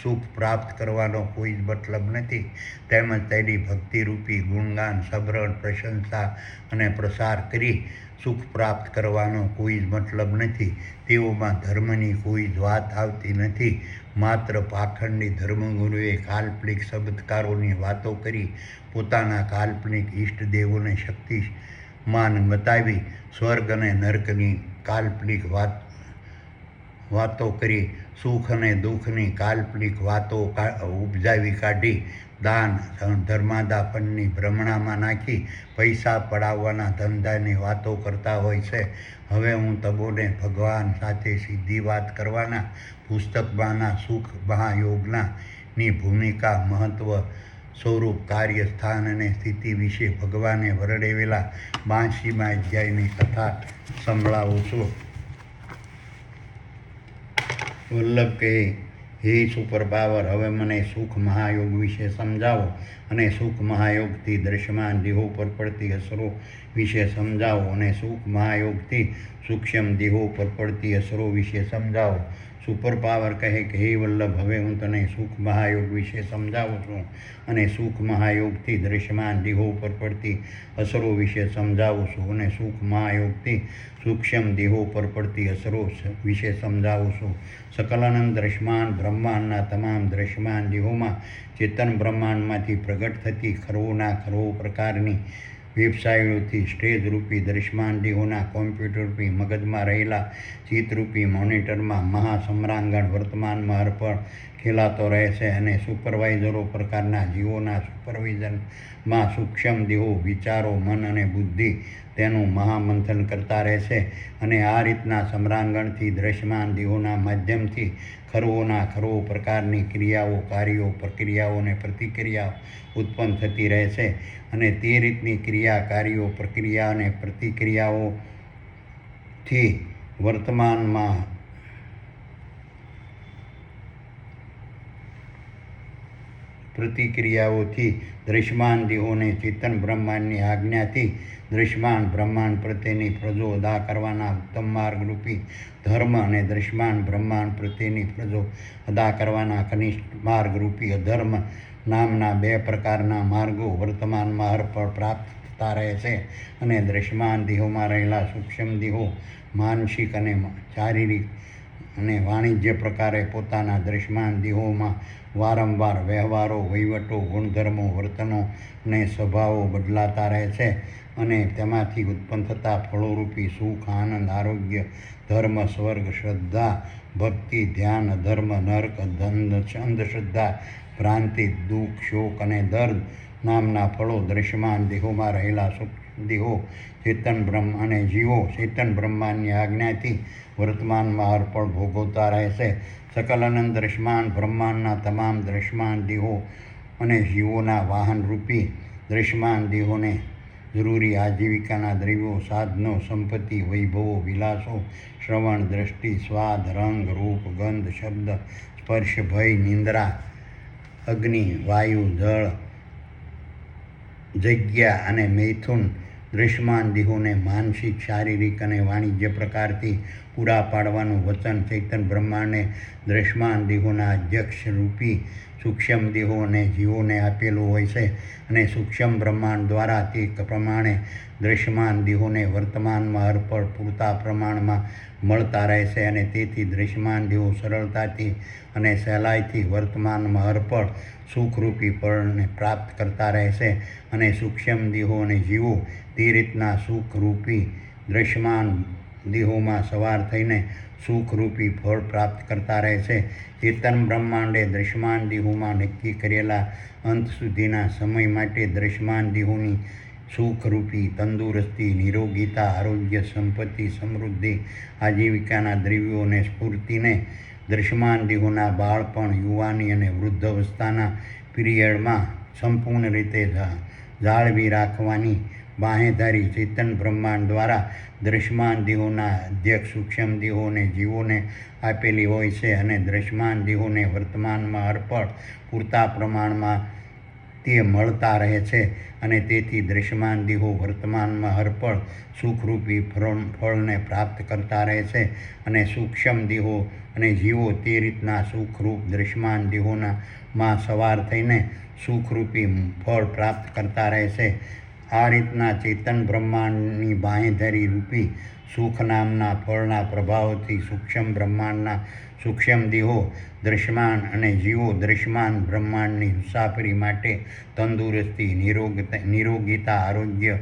સુખ પ્રાપ્ત કરવાનો કોઈ જ મતલબ નથી. તેમજ તેની ભક્તિરૂપી ગુણગાન સ્મરણ પ્રશંસા અને પ્રસાર કરી સુખ પ્રાપ્ત કરવાનો કોઈ જ મતલબ નથી. તેઓમાં ધર્મની કોઈ જ વાત આવતી નથી. માત્ર પાખંડી ધર્મગુરુએ કાલ્પનિક ચમત્કારોની વાતો કરી પોતાના કાલ્પનિક ઈષ્ટદેવોને શક્તિમાન બતાવી સ્વર્ગ અને નરકની કાલ્પનિક વાતો કરી સુખ અને દુઃખની કાલ્પનિક વાતો ઉપજાવી કાઢી દાન ધર્માદાપનની ભ્રમણામાં નાખી પૈસા પડાવવાના ધંધાની વાતો કરતા હોય છે. હવે હું તમોને ભગવાન સાથે સીધી વાત કરવાના પુસ્તકમાંના સુખ મહાયોગની ભૂમિકા મહત્વ સ્વરૂપ કાર્ય સ્થાન અને સ્થિતિ વિશે ભગવાને વર્ણવેલા 82મા અધ્યાયની કથા સંભળાવું છું. વલ્લભ કહે, હે સુપર પાવર, હવે મને સુખ મહાયોગ વિશે સમજાવો અને સુખ મહાયોગથી દૃશ્યમાન દેહો પર પડતી અસરો વિશે સમજાવો અને સુખ મહાયોગથી સૂક્ષ્મ દેહો પર પડતી અસરો વિશે સમજાવો. સુપર પાવર કહે કે હે વલ્લભ, હવે હું તને સુખ મહાયોગ વિશે સમજાવું છું અને સુખ મહાયોગથી દૃશ્યમાન દેહો પર પડતી અસરો વિશે સમજાવું છું અને સુખ મહાયોગથી સૂક્ષ્મ દેહો પર પડતી અસરો વિશે સમજાવું છું. સકલાનંદ દ્રશ્યમાન બ્રહ્માંડના તમામ દ્રશ્યમાન દેહોમાં ચેતન બ્રહ્માંડમાંથી પ્રગટ થતી ખરવોના ખરવો પ્રકારની વેબસાઇટોથી સ્ટેજરૂપી દૃશ્યમાન દેહોના કોમ્પ્યુટરરૂપી મગજમાં રહેલા ચિત્તરૂપી મોનિટરમાં મહાસમ્રાંગણ વર્તમાનમાં અર્પણ ખેલાતો રહે છે અને સુપરવાઇઝરો પ્રકારના જીવોના સુપરવિઝનમાં સૂક્ષ્મ દેહો, વિચારો, મન અને બુદ્ધિ તેનું મહામંથન કરતા રહે છે અને આ રીતના સમ્રાંગણથી દૃશ્યમાન દેહોના માધ્યમથી ખરવોના ખરવો પ્રકારની ક્રિયાઓ, કાર્યો, પ્રક્રિયાઓ અને પ્રતિક્રિયાઓ ઉત્પન્ન થતી રહે છે અને તે રીતની ક્રિયા, કાર્યો, પ્રક્રિયા અને પ્રતિક્રિયાઓથી દૃશ્યમાન દેહોને ચેતન બ્રહ્માંડની આજ્ઞાથી દૃશ્યમાન બ્રહ્માંડ પ્રત્યેની ફરજો અદા કરવાના ઉત્તમ માર્ગરૂપી ધર્મ અને દૃશ્યમાન બ્રહ્માંડ પ્રત્યેની ફરજો અદા કરવાના કનિષ્ઠ માર્ગરૂપી અધર્મ નામના 2 પ્રકારના માર્ગો વર્તમાનમાં અર્પણ પ્રાપ્ત થતા રહે છે અને દૃશ્યમાન દેહોમાં રહેલા સૂક્ષ્મ દેહો માનસિક અને શારીરિક અને વાણિજ્ય પ્રકારે પોતાના દૃશ્યમાન દેહોમાં વારંવાર વ્યવહારો, વહીવટો, ગુણધર્મો, વર્તનો અને સ્વભાવો બદલાતા રહે છે અને તેમાંથી ઉત્પન્ન થતા ફળોરૂપી સુખ, આનંદ, આરોગ્ય, ધર્મ, સ્વર્ગ, શ્રદ્ધા, ભક્તિ, ધ્યાન, અધર્મ, નર્ક, અંધશ્રદ્ધા, ભ્રાંતિ, દુઃખ, શોક અને દર્દ નામના ફળો દૃશ્યમાન દેહોમાં રહેલા સૂક્ષ્મ દેહો અને જીવો ચેતન બ્રહ્માંડની આજ્ઞાથી વર્તમાનમાં અર્પણ ભોગવતા રહે છે. સકલાનંદ દૃશ્યમાન બ્રહ્માંડના તમામ દૃશ્યમાન દેહો અને જીવોના વાહનરૂપી દૃશ્યમાન દેહોને જરૂરી આજીવિકાના દ્રવ્યો, સાધનો, સંપત્તિ, વૈભવો, વિલાસો, શ્રવણ, દ્રષ્ટિ, સ્વાદ, રંગ, રૂપ, ગંધ, શબ્દ, સ્પર્શ, ભય, નિંદ્રા, અગ્નિ, વાયુ, જળ, જગ્યા અને મૈથુન દૃશ્યમાન દેહોને માનસિક, શારીરિક અને વાણિજ્ય પ્રકારથી પૂરા પાડવાનું વચન ચૈતન બ્રહ્માંડે દૃશ્યમાન દેહોના અધ્યક્ષરૂપી સૂક્ષ્મ દેહો અને જીવોને આપેલું હોય છે અને સૂક્ષ્મ બ્રહ્માંડ દ્વારા તે પ્રમાણે દૃશ્યમાન દેહોને વર્તમાનમાં અર્પણ પૂરતા પ્રમાણમાં મળતા રહે છે અને તેથી દૃશ્યમાન દેહો સરળતાથી અને સહેલાઈથી વર્તમાનમાં અર્પણ સુખરૂપી ફળને પ્રાપ્ત કરતા રહે છે અને સૂક્ષ્મ દેહો અને જીવો તે રીતના સુખરૂપી દૃશ્યમાન દેહોમાં સવાર થઈને સુખરૂપી ફળ પ્રાપ્ત કરતા રહે છે. ચેતન બ્રહ્માંડે દૃશ્યમાન દેહોમાં નક્કી કરેલા અંત સુધીના સમય માટે દૃશ્યમાન દેહોની સુખરૂપી તંદુરસ્તી, નિરોગીતા, આરોગ્ય, સંપત્તિ, સમૃદ્ધિ, આજીવિકાના દ્રવ્યો અને સ્ફૂર્તિને દૃશ્યમાન દેહોના બાળપણ, યુવાની અને વૃદ્ધાવસ્થાના પિરિયડમાં સંપૂર્ણ રીતે જાળવી રાખવાની બાંહેધરી ચેતન બ્રહ્માંડ દ્વારા દૃશ્યમાન દેહોના અધ્યક્ષ સૂક્ષ્મ દેહો અને જીવોને આપેલી હોય છે અને દૃશ્યમાન દેહોને વર્તમાનમાં અર્પણ પૂરતા પ્રમાણમાં તે મળતા રહે છે અને તેથી દૃશ્યમાન દેહો વર્તમાનમાં અર્પણ સુખરૂપી ફળને પ્રાપ્ત કરતા રહે છે અને સૂક્ષ્મ દેહો અને જીવો તે રીતના સુખરૂપ દૃશ્યમાન દેહોમાં સવાર થઈને સુખરૂપી ફળ પ્રાપ્ત કરતા રહે છે. આ રીતના ચેતન બ્રહ્માંડની બાંહેધરી રૂપી સુખ નામના ફળના પ્રભાવથી સૂક્ષ્મ બ્રહ્માંડના સૂક્ષ્મ દેહો દૃશ્યમાન અને જીવો દૃશ્યમાન બ્રહ્માંડની મુસાફરી માટે તંદુરસ્તી, નિરોગીતા, આરોગ્ય,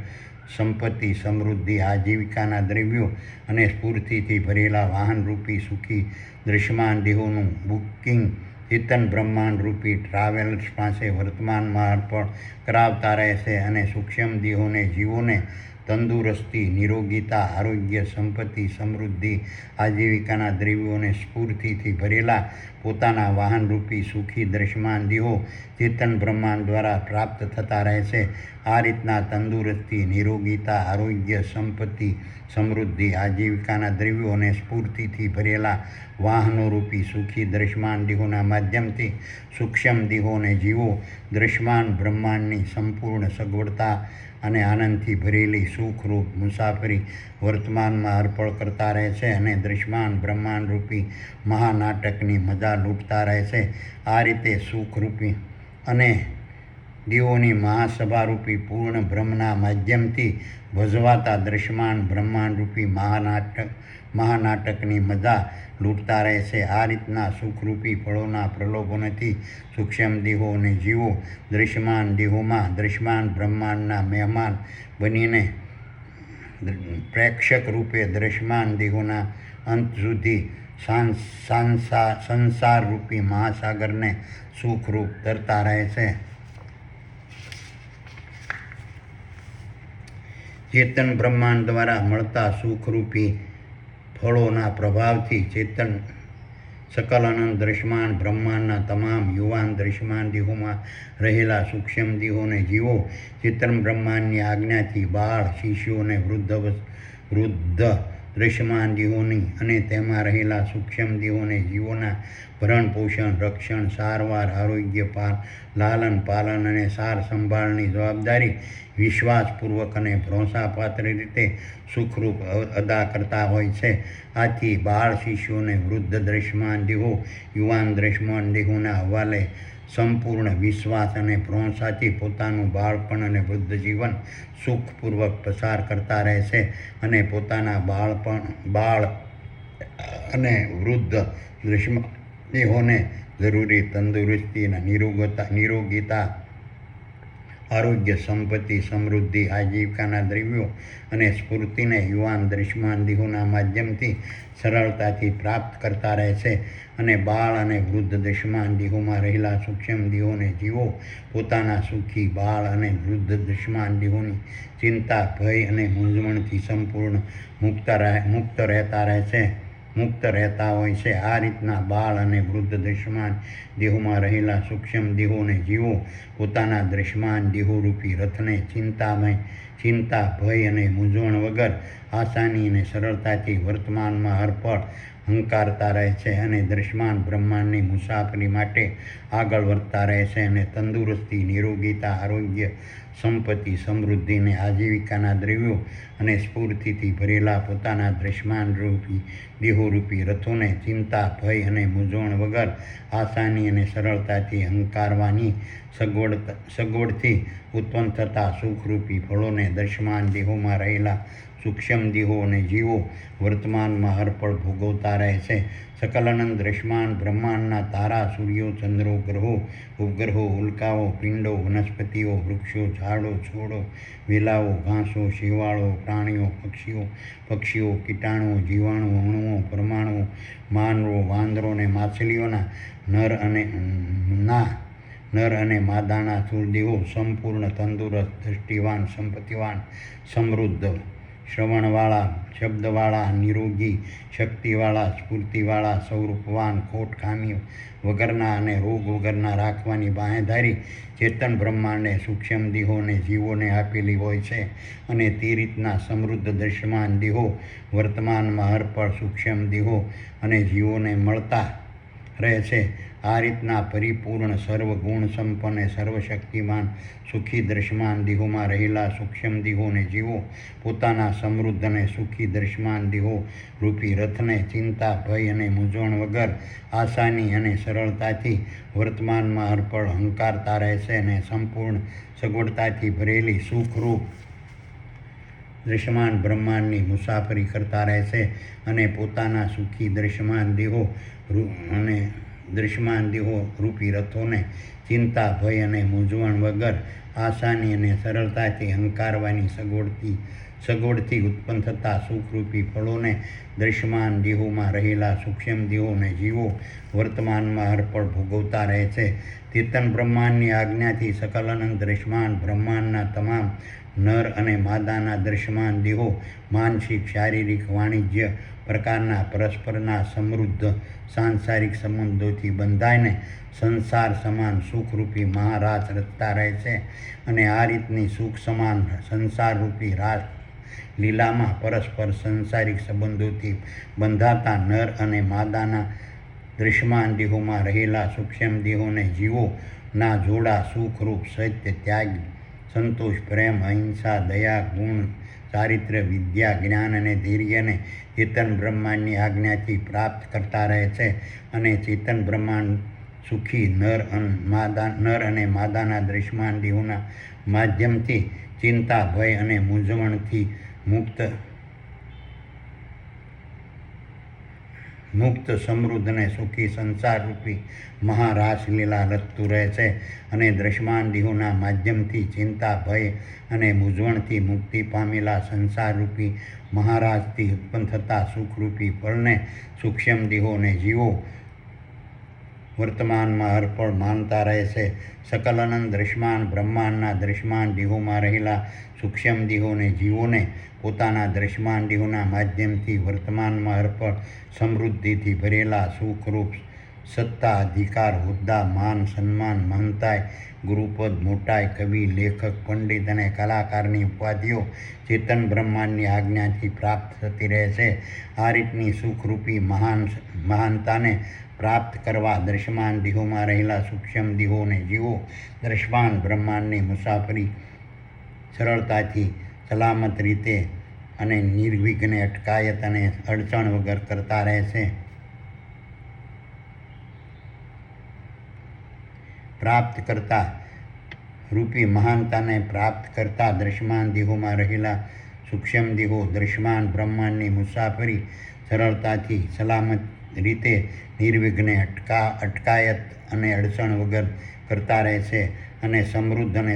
સંપત્તિ, સમૃદ્ધિ, આજીવિકાના દ્રવ્યો અને સ્ફૂર્તિથી ભરેલા વાહનરૂપી સુખી દૃશ્યમાન દેહોનું બુકિંગ ચેતન બ્રહ્માંડરૂપી ટ્રાવેલર્સ પાસે વર્તમાનમાં અર્પણ કરાવતા રહે છે અને સૂક્ષ્મ દેહોને જીવોને તંદુરસ્તી, નિરોગીતા, આરોગ્ય, સંપત્તિ, સમૃદ્ધિ, આજીવિકાના દ્રવ્યો અને સ્ફૂર્તિથી ભરેલા પોતાના વાહનરૂપી સુખી દૃશ્યમાન દેહો ચેતન બ્રહ્માંડ દ્વારા પ્રાપ્ત થતા રહે છે. આ રીતના તંદુરસ્તી, નિરોગીતા, આરોગ્ય, સંપત્તિ, સમૃદ્ધિ, આજીવિકાના દ્રવ્યો અને સ્ફૂર્તિથી ભરેલા વાહનોરૂપી સુખી દ્રશ્યમાન દેહોના માધ્યમથી સૂક્ષ્મ દેહોને જીવો દ્રશ્યમાન બ્રહ્માંડની સંપૂર્ણ સગવડતા અને આનંદથી ભરેલી સુખરૂપ મુસાફરી વર્તમાનમાં અર્પણ કરતા રહે છે અને દ્રશ્યમાન બ્રહ્માંડરૂપી મહાનાટકની મજા લૂંટતા રહે છે. આ રીતે સુખરૂપી અને દેવોની મહાસભારૂપી પૂર્ણ બ્રહ્મના માધ્યમથી ભજવાતા દ્રશ્યમાન બ્રહ્માંડરૂપી મહાનાટકની મજા લૂંટતા રહે છે. આ રીતના સુખરૂપી ફળોના પ્રલોભનથી સૂક્ષ્મ દેહો અને જીવો દ્રશ્યમાન દેહોમાં દ્રશ્યમાન બ્રહ્માંડના મહેમાન બનીને પ્રેક્ષક રૂપે દ્રશ્યમાન દેહોના અંત સુધી સંસારરૂપી મહાસાગરને સુખરૂપ તરતા રહે છે. ચેતન બ્રહ્માંડ દ્વારા મળતા સુખરૂપી ફળોના પ્રભાવથી ચેતન સકલ અનંત દ્રશ્યમાન બ્રહ્માંડના તમામ યુવાન દ્રશ્યમાન દેહોમાં રહેલા સૂક્ષ્મ દેહોને જીવો ચેતન બ્રહ્માંડની આજ્ઞાથી બાળ, શિશુઓ અને વૃદ્ધ દ્રશ્યમાન દેહોની અને તેમાં રહેલા સૂક્ષ્મ દેહોને જીવોના ભરણ પોષણ, રક્ષણ, સારવાર, આરોગ્ય, લાલન પાલન અને સાર સંભાળની જવાબદારી વિશ્વાસપૂર્વક અને ભરોસાપાત્ર રીતે સુખરૂપ અદા કરતા હોય છે. આથી બાળ, શિશુઓ અને વૃદ્ધ દ્રશ્યમાન દેહો યુવાન દ્રશ્યમાન દેહોના હવાલે સંપૂર્ણ વિશ્વાસ અને ભરોસાથી પોતાનું બાળપણ અને વૃદ્ધ જીવન સુખપૂર્વક પસાર કરતા રહે છે અને પોતાના બાળ અને વૃદ્ધ દ્રશ્યમાન દેહોને જરૂરી તંદુરસ્તી અને નિરોગીતા, આરોગ્ય, સંપત્તિ, સમૃદ્ધિ, આજીવિકાના દ્રવ્યો અને સ્ફૂર્તિને યુવાન દ્રશ્યમાન દેહોના માધ્યમથી સરળતાથી પ્રાપ્ત કરતા રહે છે અને બાળ અને વૃદ્ધ દ્રશ્યમાન દેહોમાં રહેલા સૂક્ષ્મ દેહોને જીવો પોતાના સુખી બાળ અને વૃદ્ધ દ્રશ્યમાન દેહોની ચિંતા, ભય અને મૂંઝવણથી સંપૂર્ણ મુક્ત રહેતા હોય છે. આ રીતના બાળ અને વૃદ્ધ દ્રશ્યમાન દેહોમાં રહેલા સૂક્ષ્મ દેહોને જીવો પોતાના દ્રશ્યમાન દેહોરૂપી રથને ચિંતા, ભય અને મૂંઝવણ વગર આસાની અને સરળતાથી વર્તમાનમાં હરપળ હંકારતા રહે છે અને દ્રશ્યમાન બ્રહ્માંડની મુસાફરી માટે આગળ વધતા રહે છે અને તંદુરસ્તી, નિરોગીતા, આરોગ્ય, સંપત્તિ, સમૃદ્ધિ અને આજીવિકાના દ્રવ્યો અને સ્ફૂર્તિથી ભરેલા પોતાના દ્રશ્યમાન દેહોરૂપી રથોને ચિંતા, ભય અને મૂંઝવણ વગર આસાની અને સરળતાથી હંકારવાની સગવડથી ઉત્પન્ન થતા સુખરૂપી ફળોને દ્રશ્યમાન દેહોમાં રહેલા સૂક્ષ્મ દેહો અને જીવો વર્તમાનમાં હરપળ ભોગવતા રહે છે. સકલાનંદ દ્રશ્યમાન બ્રહ્માંડના તારા, સૂર્યો, ચંદ્રો, ગ્રહો, ઉપગ્રહો, ઉલ્કાઓ, પિંડો, વનસ્પતિઓ, વૃક્ષો, ઝાડો, છોડો, વેલાઓ, ઘાસો, શેવાળો, પ્રાણીઓ, પક્ષીઓ, કીટાણુઓ, જીવાણુઓ, અણુઓ, પરમાણુઓ, માનવો, વાંદરો અને માછલીઓના નર અને માદાના સ્થૂળદેહો સંપૂર્ણ તંદુરસ્ત, દૃષ્ટિવાન, સંપત્તિવાન, સમૃદ્ધ, શ્રવણવાળા, શબ્દવાળા, નિરોગી, શક્તિવાળા, સ્ફૂર્તિવાળા, સ્વરૂપવાન, ખોટ ખામી વગરના અને રોગ વગરના રાખવાની બાંહેધરી ચેતન બ્રહ્માંડે સૂક્ષ્મ દેહો અને જીવોને આપેલી હોય છે અને તે રીતના સમૃદ્ધ દ્રશ્યમાન દેહો વર્તમાનમાં હરપળ સૂક્ષ્મ દેહો અને જીવોને મળતા રહે છે. આ રીતના પરિપૂર્ણ, સર્વગુણ સંપન્ન, સર્વશક્તિમાન, સુખી દ્રશ્યમાન દેહોમાં રહેલા સૂક્ષ્મ દેહોને જીવો પોતાના સમૃદ્ધ અને સુખી દ્રશ્યમાન દેહો રૂપી રથને ચિંતા, ભય અને મૂંઝવણ વગર આસાની અને સરળતાથી વર્તમાનમાં હરપળ હંકારતા રહે છે અને સંપૂર્ણ સગવડતાથી ભરેલી સુખરૂપ દ્રશ્યમાન બ્રહ્માંડની મુસાફરી કરતા રહે છે અને પોતાના સુખી દ્રશ્યમાન દેહો રૂપી રથોને ચિંતા, ભય અને મૂંઝવણ વગર આસાની અને સરળતાથી હંકારવાની સગવડથી ઉત્પન્ન થતા સુખરૂપી ફળોને દ્રશ્યમાન દેહોમાં રહેલા સૂક્ષ્મ દેહોને જીવો વર્તમાનમાં હરપળ ભોગવતા રહે છે. ચેતન બ્રહ્માંડની આજ્ઞાથી સકલાનંદ દ્રશ્યમાન બ્રહ્માંડના તમામ નર અને માદાના દ્રશ્યમાન દેહો માનસિક, શારીરિક, વાણિજ્ય, પ્રકારના પરસ્પરના સમૃદ્ધ સાંસારિક સંબંધોથી બંધાઈને સંસાર સમાન સુખરૂપી મહારાસ રચતા રહે છે. અને આ રીતની સુખ સમાન સંસારરૂપી રાસ લીલામાં પરસ્પર સંસારિક સંબંધોથી બંધાતા નર અને માદાના દૃશ્યમાન દેહોમાં રહેલા સૂક્ષ્મ દેહોને જીવોના જોડા સુખરૂપ સત્ય, ત્યાગ, સંતોષ, પ્રેમ, અહિંસા, દયા, ગુણ, ચારિત્ર્ય, વિદ્યા, જ્ઞાન અને ધૈર્યને ચેતન બ્રહ્માંડની આજ્ઞાથી પ્રાપ્ત કરતા રહે છે. અને ચેતન બ્રહ્માંડ સુખી નર અને માદાના દૃશ્યમાન દેહોના માધ્યમથી ચિંતા, ભય અને મૂંઝવણથી મુક્ત સમૃદ્ધ અને સુખી સંસારરૂપી મહારાસલીલા રચતું રહે છે. અને દૃશ્યમાન દેહોના માધ્યમથી ચિંતા, ભય અને મૂંઝવણથી મુક્તિ પામેલા સંસારરૂપી મહારાજથી ઉત્પન્ન થતા સુખરૂપી ફળને સૂક્ષ્મ દેહો અને જીવો વર્તમાનમાં અર્પણ માનતા રહે છે. સકલ અનંત દૃશ્યમાન બ્રહ્માંડના દૃશ્યમાન દેહોમાં રહેલા સૂક્ષ્મ દેહો અને જીવોને પોતાના દૃશ્યમાન દેહોના માધ્યમથી વર્તમાનમાં અર્પણ સમૃદ્ધિથી ભરેલા સુખરૂપ સત્તા, અધિકાર, હોદ્દા, માન, સન્માન, મહંતાઈ, ગુરુપદ, મોટાઈ, કવિ, લેખક, પંડિત અને કલાકારની ઉપાધિઓ ચેતન બ્રહ્માંડની આજ્ઞાથી પ્રાપ્ત થતી રહે છે. આ રીતની સુખરૂપી મહાનતાને પ્રાપ્ત કરવા દૃશ્યમાન દેહોમાં રહેલા સૂક્ષ્મ દેહો અને જીવો દૃશ્યમાન બ્રહ્માંડની મુસાફરી સરળતાથી, સલામત રીતે અને નિર્વિઘ્ને અટકાયત અને અડચણ વગર કરતા રહે છે. પ્રાપ્ત કરતા રૂપી મહાનતાને પ્રાપ્ત કરતા દૃશ્યમાન દેહોમાં રહેલા સૂક્ષ્મ દેહો દૃશ્યમાન બ્રહ્માંડની મુસાફરી સરળતાથી, સલામત રીતે, નિર્વિઘ્ને અટકાયત અને અડચણ વગર કરતા રહે છે. અને સમૃદ્ધ અને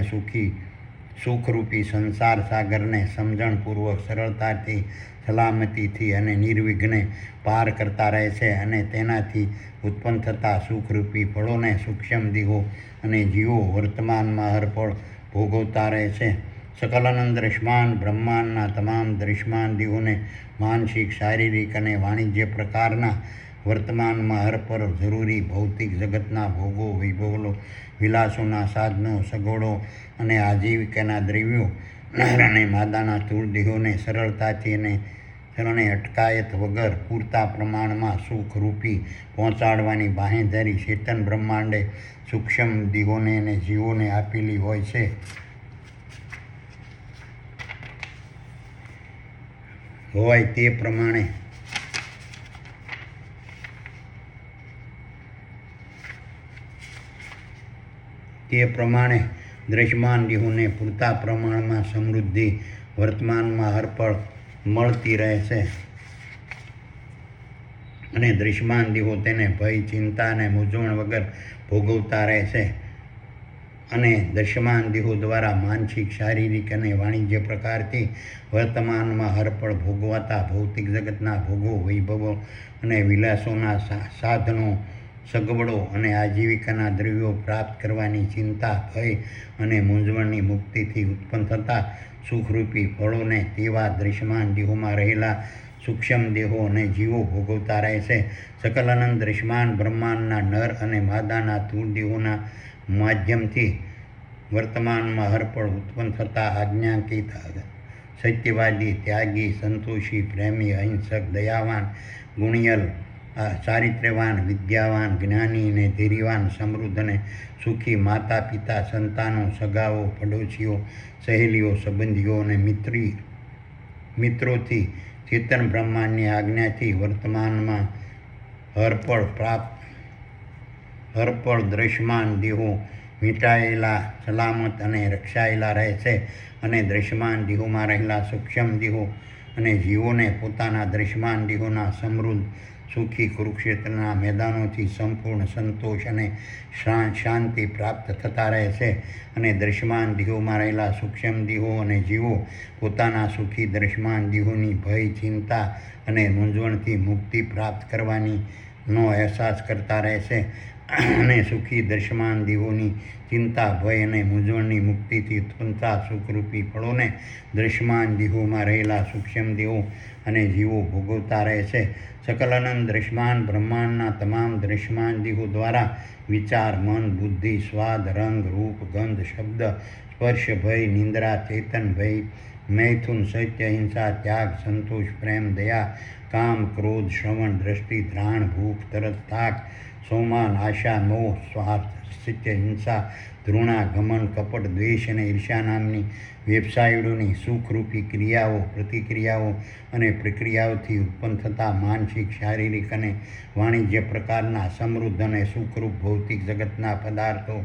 સુખરૂપી સંસાર સાગરને સમજણપૂર્વક, સરળતાથી, સલામતીથી અને નિર્વિઘ્ને પાર કરતા રહે છે. અને તેનાથી ઉત્પન્ન થતા સુખરૂપી ફળોને સૂક્ષ્મ દેહો અને જીવો વર્તમાનમાં અર્પણ ભોગવતા રહે છે. સકલ અનંત દૃશ્યમાન બ્રહ્માંડના તમામ દૃશ્યમાન દેહોને માનસિક, શારીરિક અને વાણિજ્ય પ્રકારના વર્તમાનમાં અર્પણ જરૂરી ભૌતિક જગતના ભોગો, વૈભવો, વિલાસોના સાધનો, સગવડો અને આજીવિકાના દ્રવ્યો નર અને માદાના સ્થૂળ દેહોને સરળતાથી અને અટકાયત વગર પૂરતા પ્રમાણમાં સુખરૂપી પહોંચાડવાની બાંહેધરી ચેતન બ્રહ્માંડે સૂક્ષ્મ દેહોને અને જીવોને આપેલી હોય છે. તે પ્રમાણે દૃશ્યમાન દેહોને પૂરતા પ્રમાણમાં સમૃદ્ધિ વર્તમાનમાં અર્પણ મળતી રહે છે. અને દૃશ્યમાન દેહો તેને ભય, ચિંતા અને મૂંઝવણ વગર ભોગવતા રહે છે. અને દૃશ્યમાન દેહો દ્વારા માનસિક, શારીરિક અને વાણિજ્ય પ્રકારથી વર્તમાનમાં અર્પણ ભોગવાતા ભૌતિક જગતના ભોગો, વૈભવો અને વિલાસોના સાધનો, સગવડો અને આજીવિકાના દ્રવ્યો પ્રાપ્ત કરવાની ચિંતા, ભય અને મૂંઝવણની મુક્તિથી ઉત્પન્ન થતા સુખરૂપી ફળોને તેવા દૃશ્યમાન દેહોમાં રહેલા સૂક્ષ્મ દેહો અને જીવો ભોગવતા રહે છે. સકલ અનંત દૃશ્યમાન બ્રહ્માંડના નર અને માદાના સ્થૂળ દેહોના માધ્યમથી વર્તમાનમાં અર્પણ ઉત્પન્ન થતા આજ્ઞાંકિત, સત્યવાદી, ત્યાગી, સંતોષી, પ્રેમી, અહિંસક, દયાવાન, ગુણિયલ, ચારિત્ર્યવાન, વિદ્યાવાન, જ્ઞાની અને ધૈર્યવાન, સમૃદ્ધ અને સુખી માતા, પિતા, સંતાનો, સગાઓ, પડોશીઓ, સહેલીઓ, સંબંધીઓ અને મિત્રોથી ચેતન બ્રહ્માંડની આજ્ઞાથી વર્તમાનમાં અર્પણ દૃશ્યમાન દેહો મીટાયેલા, સલામત અને રક્ષાયેલા રહે છે. અને દૃશ્યમાન દેહોમાં રહેલા સૂક્ષ્મ દેહો અને જીવોને પોતાના દૃશ્યમાન દેહોના સમૃદ્ધ, સુખી કુરુક્ષેત્રના મેદાનોથી સંપૂર્ણ સંતોષ અને શાંતિ પ્રાપ્ત થતા રહે છે. અને દૃશ્યમાન દેહોમાં રહેલા સૂક્ષ્મ દેહો અને જીવો પોતાના સુખી દૃશ્યમાન દેહોની ભય, ચિંતા અને મૂંઝવણથી મુક્તિ પ્રાપ્ત કરવાનો અહેસાસ કરતા રહે છે. અને સુખી દૃશ્યમાન દેહોની ચિંતા ભય અને મૂંઝવણની મુક્તિથી ઉત્પન્ન થતા સુખરૂપી ફળોને દૃશ્યમાન દેહોમાં રહેલા સૂક્ષ્મ દેહો અને જીવો ભોગવતા રહે છે. સકલ અનંત દૃશ્યમાન બ્રહ્માંડના તમામ દૃશ્યમાન દેહો દ્વારા વિચાર, મન, બુદ્ધિ, સ્વાદ, રંગ, રૂપ, ગંધ, શબ્દ, સ્પર્શ, ભય, નિંદ્રા, ચેતન, ભય, મૈથુન, સત્ય, હિંસા, ત્યાગ, સંતોષ, પ્રેમ, દયા, કામ, ક્રોધ, શ્રવણ, દ્રષ્ટિ, ધ્રાણ, ભૂખ, તરસ, થાક, સોમાન, આશા, મોહ, સ્વાર્થ, સત્ય, હિંસા, ધૃણા, ઘમન, કપટ, દ્વેષ અને ઈર્ષા નામની વેબસાઇટોની સુખરૂપી ક્રિયાઓ, પ્રતિક્રિયાઓ અને પ્રક્રિયાઓથી ઉત્પન્ન થતા માનસિક, શારીરિક અને વાણિજ્ય પ્રકારના સમૃદ્ધ અને સુખરૂપ ભૌતિક જગતના પદાર્થો,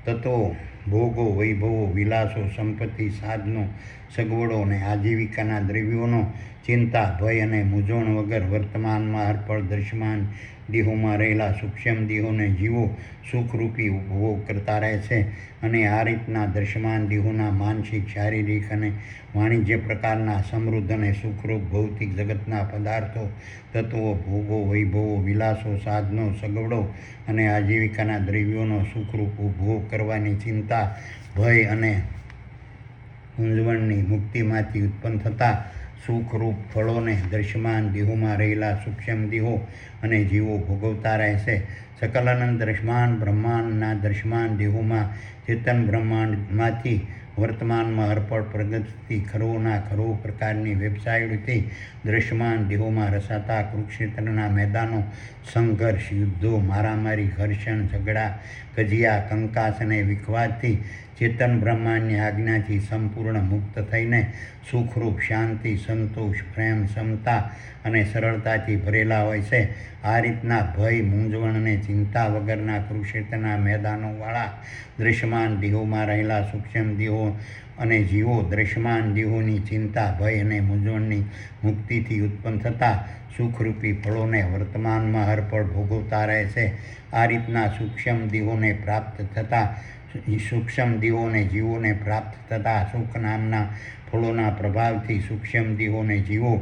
તત્વો, ભોગો, વૈભવો, વિલાસો, સંપત્તિ, સાધનો, સગવડો અને આજીવિકાના દ્રવ્યોનો ચિંતા, ભય અને મૂંઝવણ વગર વર્તમાનમાં અર્પણ દૃશ્યમાન દેહોમાં રહેલા સૂક્ષ્મ દેહોને જીવો સુખરૂપી ઉપભોગ કરતા રહે છે. અને આ રીતના દૃશ્યમાન દેહોના માનસિક, શારીરિક અને વાણિજ્ય પ્રકારના સમૃદ્ધ અને સુખરૂપ ભૌતિક જગતના પદાર્થો, તત્વો, ભોગો, વૈભવો, વિલાસો, સાધનો, સગવડો અને આજીવિકાના દ્રવ્યોનો સુખરૂપ ઉપભોગ કરવાની ચિંતા, ભય અને મૂંઝવણની મુક્તિમાંથી ઉત્પન્ન થતા સુખરૂપ ફળોને દૃશ્યમાન દેહોમાં રહેલા સૂક્ષ્મ દેહો અને જીવો ભોગવતા રહે છે. સકલ અનંત દૃશ્યમાન બ્રહ્માંડના દૃશ્યમાન દેહોમાં ચેતન બ્રહ્માંડમાંથી વર્તમાનમાં અર્પણ પ્રગતિથી ખરોના ખરો પ્રકારની વેબસાઇટથી દૃશ્યમાન દેહોમાં રસાતા કુરુક્ષેત્રના મેદાનો, સંઘર્ષ, યુદ્ધો, મારામારી, ઘર્ષણ, ઝઘડા, કજિયા, કંકાસ અને વિખવાદથી ચેતન બ્રહ્માંડની આજ્ઞાથી સંપૂર્ણ મુક્ત થઈને સુખરૂપ શાંતિ, સંતોષ, પ્રેમ, સમતા અને સરળતાથી ભરેલા હોય છે. આ રીતના ભય, મૂંઝવણ અને ચિંતા વગરના કુરુક્ષેત્રના મેદાનોવાળા દૃશ્યમાન દેહોમાં રહેલા સૂક્ષ્મ દેહો અને જીવો દૃશ્યમાન દેહોની ચિંતા, ભય અને મૂંઝવણની મુક્તિથી ઉત્પન્ન થતા સુખરૂપી ફળોને વર્તમાનમાં અર્પણ ભોગવતા રહે છે. આ રીતના સૂક્ષ્મ દેહોને પ્રાપ્ત થતા સૂક્ષ્મ દેહોને જીવોને પ્રાપ્ત થતા સુખ નામના ફળોના પ્રભાવથી સૂક્ષ્મ દેહોને જીવો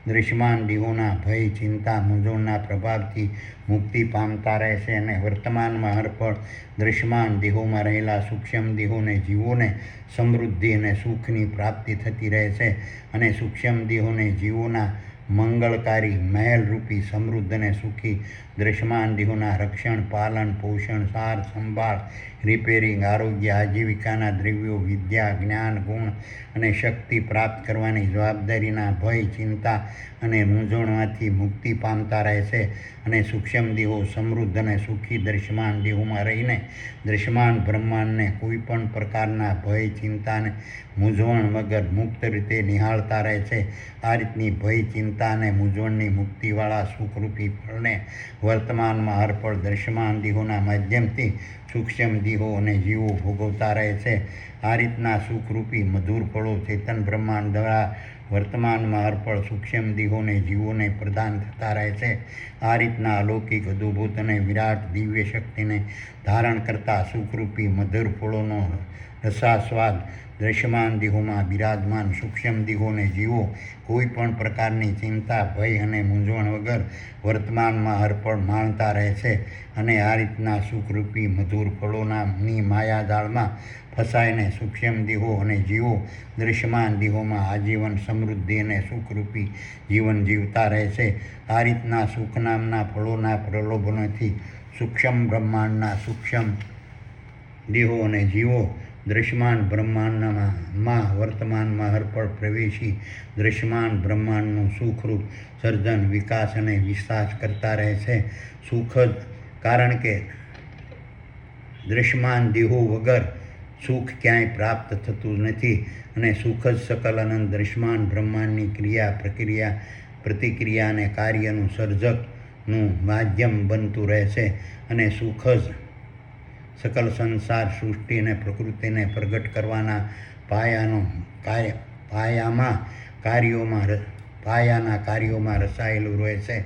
દૃશ્યમાન દેહોના ભય, ચિંતા, મૂંઝવણના પ્રભાવથી મુક્તિ પામતા રહેશે અને વર્તમાનમાં અર્પણ દૃશ્યમાન દેહોમાં રહેલા સૂક્ષ્મ દેહોને જીવોને સમૃદ્ધિ અને સુખની પ્રાપ્તિ થતી રહે છે. અને સૂક્ષ્મ દેહોને જીવોના મંગળકારી મહેલરૂપી સમૃદ્ધ અને સુખી દૃશ્યમાન દેહોના રક્ષણ, પાલન, પોષણ, સાર સંભાળ, રિપેરિંગ, આરોગ્ય, આજીવિકાના દ્રવ્યો, વિદ્યા, જ્ઞાન, ગુણ અને શક્તિ પ્રાપ્ત કરવાની જવાબદારીના ભય, ચિંતા અને મૂંઝવણમાંથી મુક્તિ પામતા રહે છે. અને સૂક્ષ્મ દેહો સમૃદ્ધ અને સુખી દૃશ્યમાન દેહોમાં રહીને દૃશ્યમાન બ્રહ્માંડને કોઈ પણ પ્રકારના ભય, ચિંતા અને મૂંઝવણ વગર મુક્ત રીતે નિહાળતા રહે છે. આ રીતની ભય, ચિંતા અને મૂંઝવણની મુક્તિવાળા સુખરૂપી ફળને વર્તમાનમાં અર્પણ દૃશ્યમાન દેહોના માધ્યમથી સૂક્ષ્મ દેહો અને જીવો ભોગવતા રહે છે. આ રીતના સુખરૂપી મધુર ફળો ચેતન બ્રહ્માંડ દ્વારા વર્તમાનમાં અર્પણ સૂક્ષ્મ દેહોને જીવોને પ્રદાન થતા રહે છે. આ રીતના અલૌકિક, અદ્ભુત અને વિરાટ દિવ્ય શક્તિને ધારણ કરતા સુખરૂપી મધુર ફળોનો રસાસ્વાદ દૃશ્યમાન દેહોમાં બિરાજમાન સૂક્ષ્મ દેહોને જીવો કોઈ પણ પ્રકારની ચિંતા, ભય અને મૂંઝવણ વગર વર્તમાનમાં અર્પણ માણતા રહે છે. અને આ રીતના સુખરૂપી મધુર ફળોની માયાજાળમાં ફસાઈને સૂક્ષ્મ દેહો અને જીવો દૃશ્યમાન દેહોમાં આજીવન સમૃદ્ધિ અને સુખરૂપી જીવન જીવતા રહે છે. આ રીતના સુખ નામના ફળોના પ્રલોભનોથી સૂક્ષ્મ બ્રહ્માંડના સૂક્ષ્મ દેહો અને જીવો દૃશ્યમાન બ્રહ્માંડમાં વર્તમાનમાં અર્પણ પ્રવેશી દૃશ્યમાન બ્રહ્માંડનું સુખરૂપ સર્જન, વિકાસ અને વિસ્તાર કરતા રહે છે. સુખ જ કારણ કે દૃશ્યમાન દેહો વગર સુખ ક્યાંય પ્રાપ્ત થતું નથી. અને સુખ જ સકલ અનંત દૃશ્યમાન બ્રહ્માંડની ક્રિયા, પ્રક્રિયા, પ્રતિક્રિયા અને કાર્યનું સર્જકનું માધ્યમ બનતું રહે છે. અને સુખ જ સકલ સંસાર, સૃષ્ટિ અને પ્રકૃતિને પ્રગટ કરવાના પાયાના કાર્યોમાં રચાયેલું રહે છે.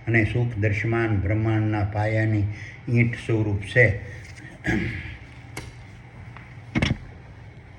અને સુખ દૃશ્યમાન બ્રહ્માંડના પાયાની ઈંટ સ્વરૂપ છે.